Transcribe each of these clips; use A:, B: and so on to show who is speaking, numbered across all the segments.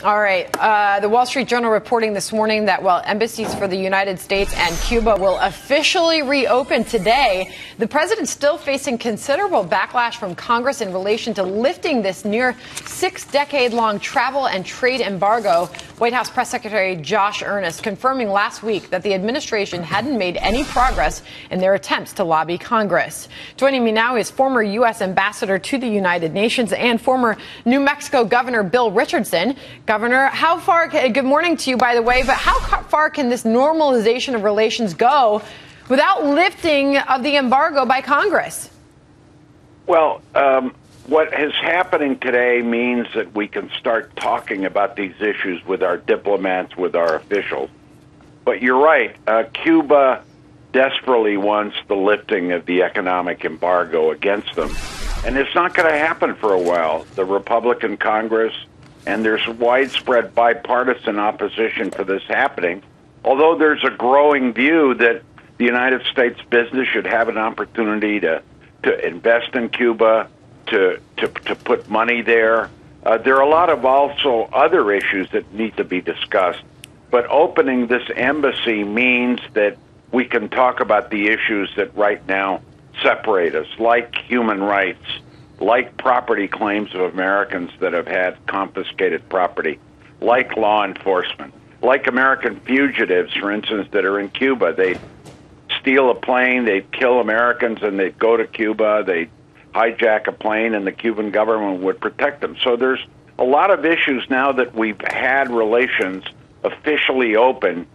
A: All right. The Wall Street Journal reporting this morning that while embassies for the United States and Cuba will officially reopen today, the president's still facing considerable backlash from Congress in relation to lifting this near 6-decade-long travel and trade embargo. White House Press Secretary Josh Earnest confirming last week that the administration hadn't made any progress in their attempts to lobby Congress. Joining me now is former U.S. Ambassador to the United Nations and former New Mexico Governor Bill Richardson. Governor, how far, good morning to you, by the way, but how far can this normalization of relations go without lifting of the embargo by Congress?
B: Well, what is happening today means that we can start talking about these issues with our diplomats, with our officials. But you're right, Cuba desperately wants the lifting of the economic embargo against them. And it's not going to happen for a while. The Republican Congress, and there's widespread bipartisan opposition for this happening, although there's a growing view that the United States business should have an opportunity to invest in Cuba, to put money there. There are a lot of also other issues that need to be discussed. But opening this embassy means that we can talk about the issues that right now separate us, like human rights, like property claims of Americans that have had confiscated property, like law enforcement, like American fugitives, for instance, that are in Cuba. They steal a plane, they kill Americans, and they go to Cuba, they hijack a plane, and the Cuban government would protect them. So there's a lot of issues now that we've had relations officially open,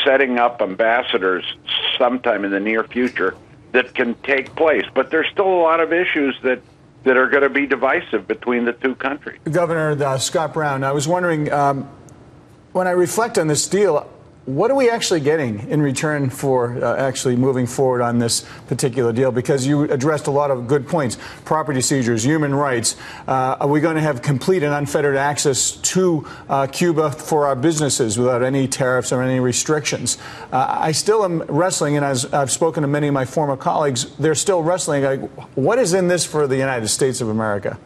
B: setting up ambassadors sometime in the near future that can take place. But there's still a lot of issues that are going to be divisive between the two countries.
C: Governor Scott Brown, I was wondering, when I reflect on this deal, what are we actually getting in return for actually moving forward on this particular deal? Because you addressed a lot of good points. Property seizures, human rights. Are we going to have complete and unfettered access to Cuba for our businesses without any tariffs or any restrictions? I still am wrestling, and as I've spoken to many of my former colleagues, they're still wrestling. Like, what is in this for the United States of America?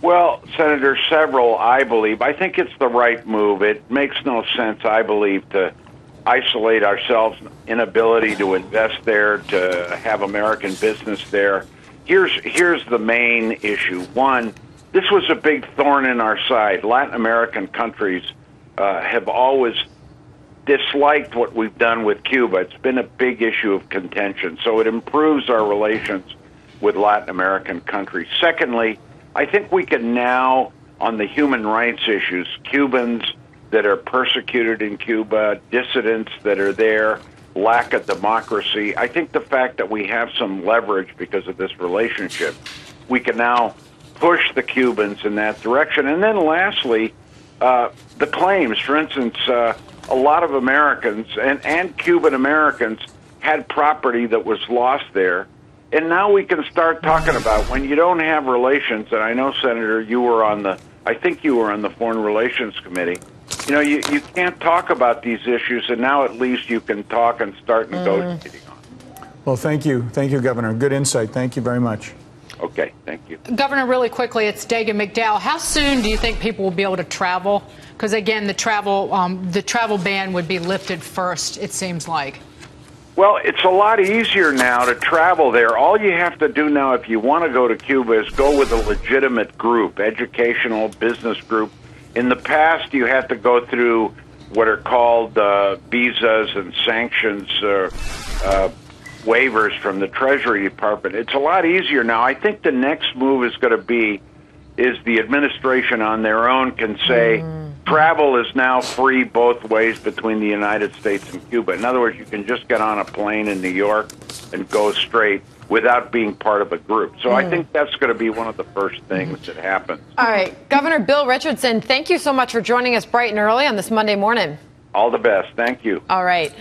B: Well, Senator, several, I believe. I think it's the right move. It makes no sense, I believe, to isolate ourselves, inability to invest there, to have American business there. Here's the main issue. One, this was a big thorn in our side. Latin American countries have always disliked what we've done with Cuba. It's been a big issue of contention. So it improves our relations with Latin American countries. Secondly, I think we can now, on the human rights issues, Cubans that are persecuted in Cuba, dissidents that are there, lack of democracy. I think the fact that we have some leverage because of this relationship, we can now push the Cubans in that direction. And then lastly, the claims. For instance, a lot of Americans and Cuban Americans had property that was lost there. And now we can start talking about when you don't have relations, and I know, Senator, I think you were on the Foreign Relations Committee. You know, you can't talk about these issues, and now at least you can talk and start negotiating on them.
C: Well, thank you. Thank you, Governor. Good insight. Thank you very much.
B: Okay, thank you.
D: Governor, really quickly, it's Dagen Mcdowell. How soon do you think people will be able to travel? Because, again, the travel ban would be lifted first, it seems like.
B: Well, it's a lot easier now to travel there. All you have to do now if you want to go to Cuba is go with a legitimate group, educational, business group. In the past, you had to go through what are called visas and sanctions waivers from the Treasury Department. It's a lot easier now. I think the next move is going to be the administration on their own can say travel is now free both ways between the United States and Cuba. In other words, you can just get on a plane in New York and go straight without being part of a group. So I think that's going to be one of the first things that happens.
A: All right. Governor Bill Richardson, thank you so much for joining us bright and early on this Monday morning.
B: All the best. Thank you.
A: All right.